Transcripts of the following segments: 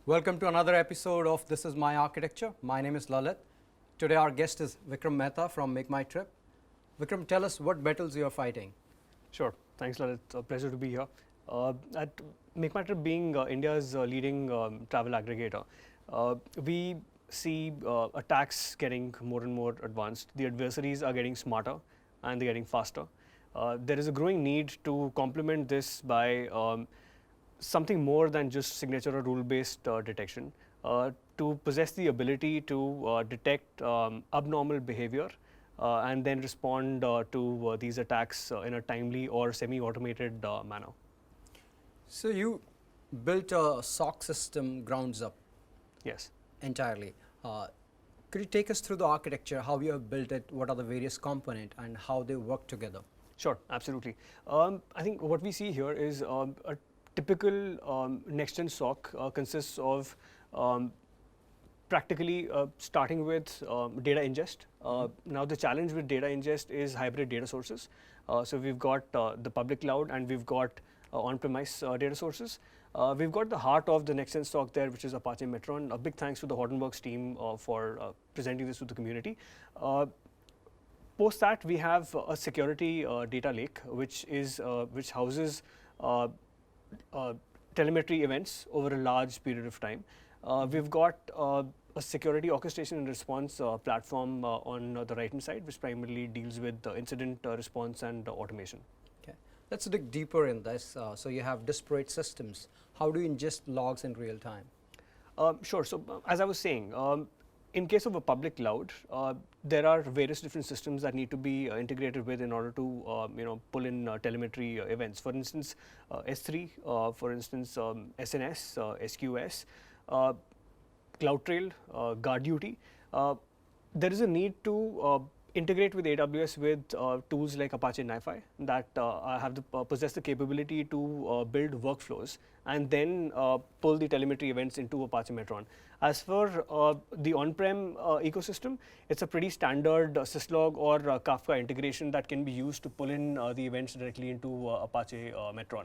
Welcome to another episode of This Is My Architecture. My name is Lalit. Today our guest is Vikram Mehta from MakeMyTrip. Vikram, tell us what battles you are fighting. Sure. Thanks, Lalit. It's a pleasure to be here. At MakeMyTrip being India's leading travel aggregator, we see attacks getting more and more advanced. The adversaries are getting smarter and they're getting faster. There is a growing need to complement this by something more than just signature or rule-based detection, to possess the ability to detect abnormal behavior and then respond to these attacks in a timely or semi-automated manner. So you built a SOC system grounds up Yes. entirely. Could you take us through the architecture, how you have built it, what are the various components and how they work together? Sure, absolutely. I think what we see here is a typical next-gen SOC consists of practically starting with data ingest. Now the challenge with data ingest is hybrid data sources. So we've got the public cloud and we've got on-premise data sources. We've got the heart of the next-gen SOC there, which is Apache Metron. A big thanks to the Hortonworks team for presenting this to the community. Post that, we have a security data lake, which houses telemetry events over a large period of time. We've got a security orchestration and response platform on the right-hand side, which primarily deals with incident response and automation. Okay. Let's dig deeper in this. So you have disparate systems. How do you ingest logs in real time? Sure. So as I was saying, in case of a public cloud, there are various different systems that need to be integrated with in order to pull in telemetry events. For instance, S3, for instance, SNS, SQS, CloudTrail, GuardDuty. There is a need to integrate with AWS with tools like Apache NiFi that possess the capability to build workflows and then pull the telemetry events into Apache Metron. As for the on-prem ecosystem, it's a pretty standard syslog or Kafka integration that can be used to pull in the events directly into Apache Metron.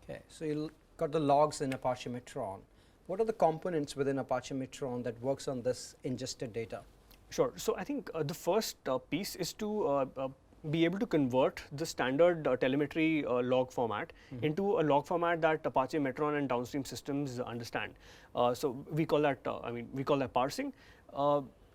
Okay, so you got the logs in Apache Metron. What are the components within Apache Metron that works on this ingested data? Sure. So I think the first piece is to be able to convert the standard telemetry log format into a log format that Apache Metron and downstream systems understand. So we call that parsing.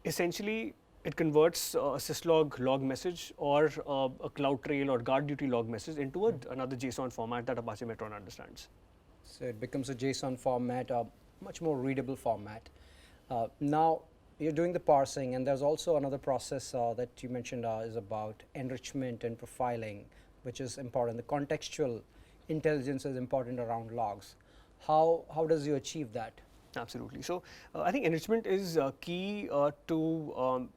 Essentially, it converts a syslog log message or a CloudTrail or GuardDuty log message into another JSON format that Apache Metron understands. So it becomes a JSON format, a much more readable format. Now you're doing the parsing, and there's also another process that you mentioned is about enrichment and profiling, which is important. The contextual intelligence is important around logs. How does you achieve that? Absolutely. So I think enrichment is key to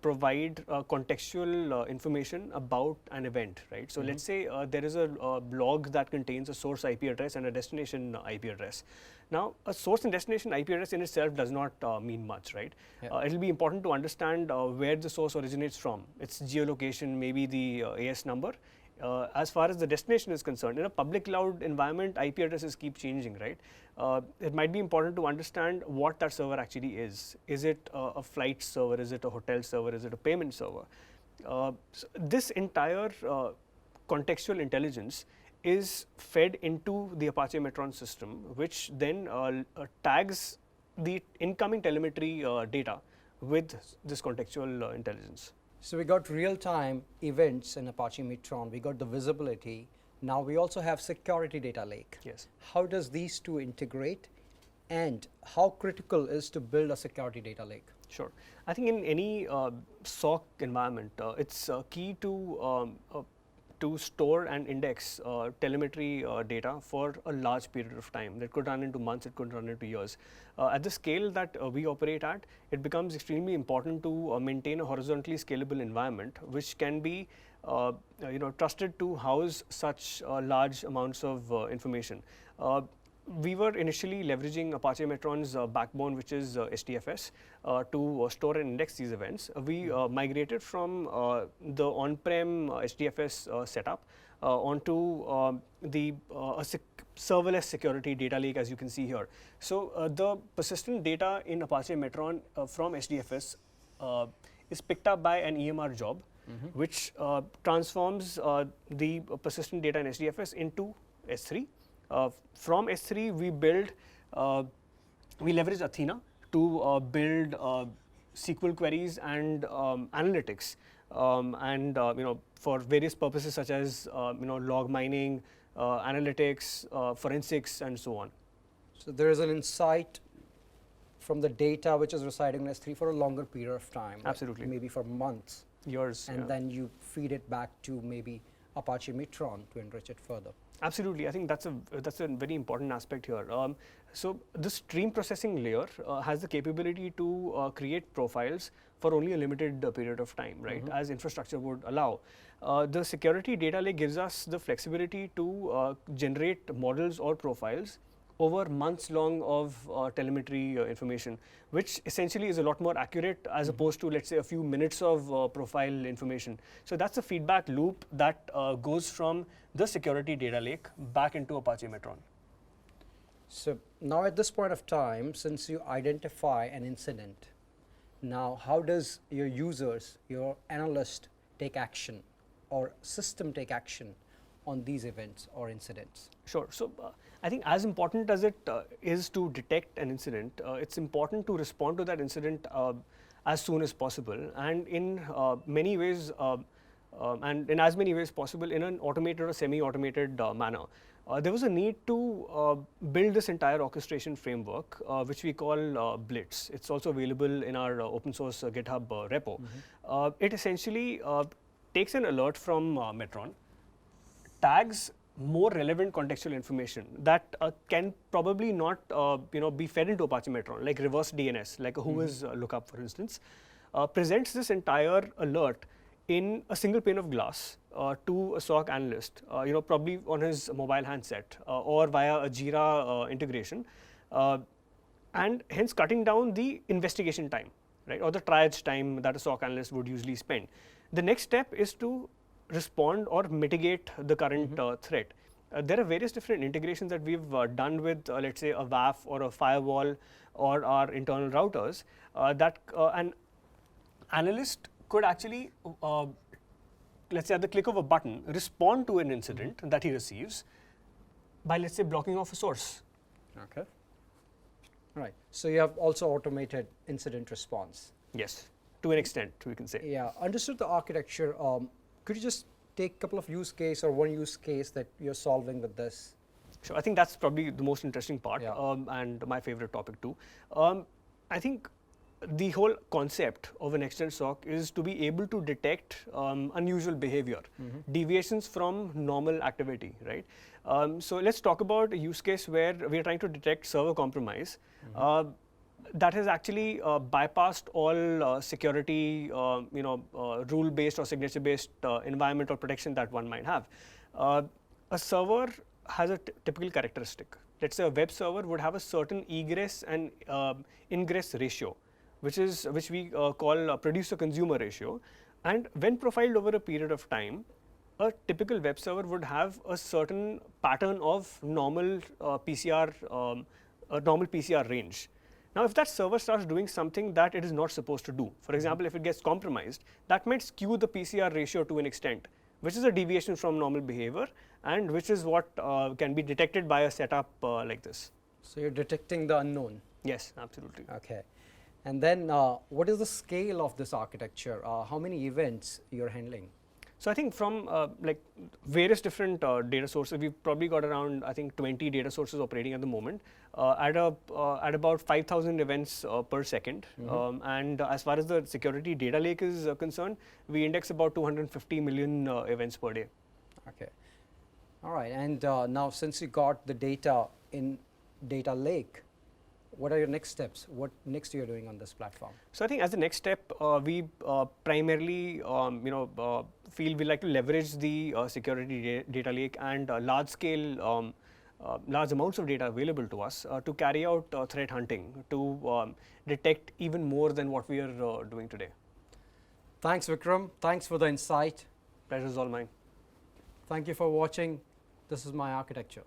provide contextual information about an event, right? So let's say there is a log that contains a source IP address and a destination IP address. Now, a source and destination IP address in itself does not mean much, right? Yeah. It will be important to understand where the source originates from, its geolocation, maybe the AS number. As far as the destination is concerned, in a public cloud environment, IP addresses keep changing, right? It might be important to understand what that server actually is. Is it a flight server? Is it a hotel server? Is it a payment server? So this entire contextual intelligence is fed into the Apache Metron system, which then tags the incoming telemetry data with this contextual intelligence. So we got real-time events in Apache Metron. We got the visibility. Now we also have security data lake. Yes. How does these two integrate, and how critical is to build a security data lake? Sure. I think in any SOC environment, it's key to store and index telemetry data for a large period of time. That could run into months, it could run into years. At the scale that we operate at, it becomes extremely important to maintain a horizontally scalable environment, which can be trusted to house such large amounts of information. We were initially leveraging Apache Metron's backbone, which is HDFS, to store and index these events. We migrated from the on-prem HDFS setup onto the serverless security data lake, as you can see here. So the persistent data in Apache Metron from HDFS is picked up by an EMR job, which transforms the persistent data in HDFS into S3. From S3, we leverage Athena to build SQL queries and analytics, and for various purposes such as log mining, analytics, forensics, and so on. So there is an insight from the data which is residing in S3 for a longer period of time. Absolutely. Maybe for months. Yours. And then you feed it back to maybe Apache Metron to enrich it further. Absolutely, I think that's a very important aspect here. So the stream processing layer has the capability to create profiles for only a limited period of time, right? As infrastructure would allow. The security data lake gives us the flexibility to generate models or profiles over months long of telemetry information, which essentially is a lot more accurate as opposed to, let's say, a few minutes of profile information. So that's a feedback loop that goes from the security data lake back into Apache Metron. So now at this point of time, since you identify an incident, now how does your users, your analyst take action or system take action on these events or incidents? Sure. So I think as important as it is to detect an incident, it's important to respond to that incident as soon as possible, and in many ways, and in as many ways possible in an automated or semi-automated manner. There was a need to build this entire orchestration framework, which we call Blitz. It's also available in our open source GitHub repo. It essentially takes an alert from Metron, tags more relevant contextual information that can probably not be fed into Apache Metron, like reverse DNS, like a whois lookup, for instance, presents this entire alert in a single pane of glass to a SOC analyst, probably on his mobile handset or via a Jira integration, and hence cutting down the investigation time, right, or the triage time that a SOC analyst would usually spend. The next step is to respond or mitigate the current threat. There are various different integrations that we've done with, let's say, a WAF or a firewall or our internal routers that an analyst could actually, let's say, at the click of a button, respond to an incident that he receives by, let's say, blocking off a source. Okay. All right. So you have also automated incident response. Yes, to an extent, we can say. Yeah, understood the architecture. Could you just take a couple of use case or one use case that you're solving with this? Sure, I think that's probably the most interesting part, Yeah. and my favorite topic too. I think the whole concept of an external SOC is to be able to detect unusual behavior, deviations from normal activity, right? So let's talk about a use case where we are trying to detect server compromise that has actually bypassed all security, rule-based or signature-based environment or protection that one might have. A server has a typical characteristic. Let's say a web server would have a certain egress and ingress ratio, which we call producer-consumer ratio. And when profiled over a period of time, a typical web server would have a certain pattern of normal PCR range. Now, if that server starts doing something that it is not supposed to do, for example, if it gets compromised, that might skew the PCR ratio to an extent, which is a deviation from normal behavior, and which is what can be detected by a setup like this. So you're detecting the unknown. Yes, absolutely. Okay. And then what is the scale of this architecture? How many events you're handling? So I think from like various different data sources, we've probably got around, I think, 20 data sources operating at the moment at about 5,000 events per second. And as far as the security data lake is concerned, we index about 250 million events per day. Okay. All right. And now, since you got the data in data lake, what are your next steps? What next you're doing on this platform? So I think as the next step, we primarily, feel we like to leverage the security data lake and large-scale, large amounts of data available to us to carry out threat hunting, to detect even more than what we are doing today. Thanks, Vikram. Thanks for the insight. Pleasure is all mine. Thank you for watching. This is my architecture.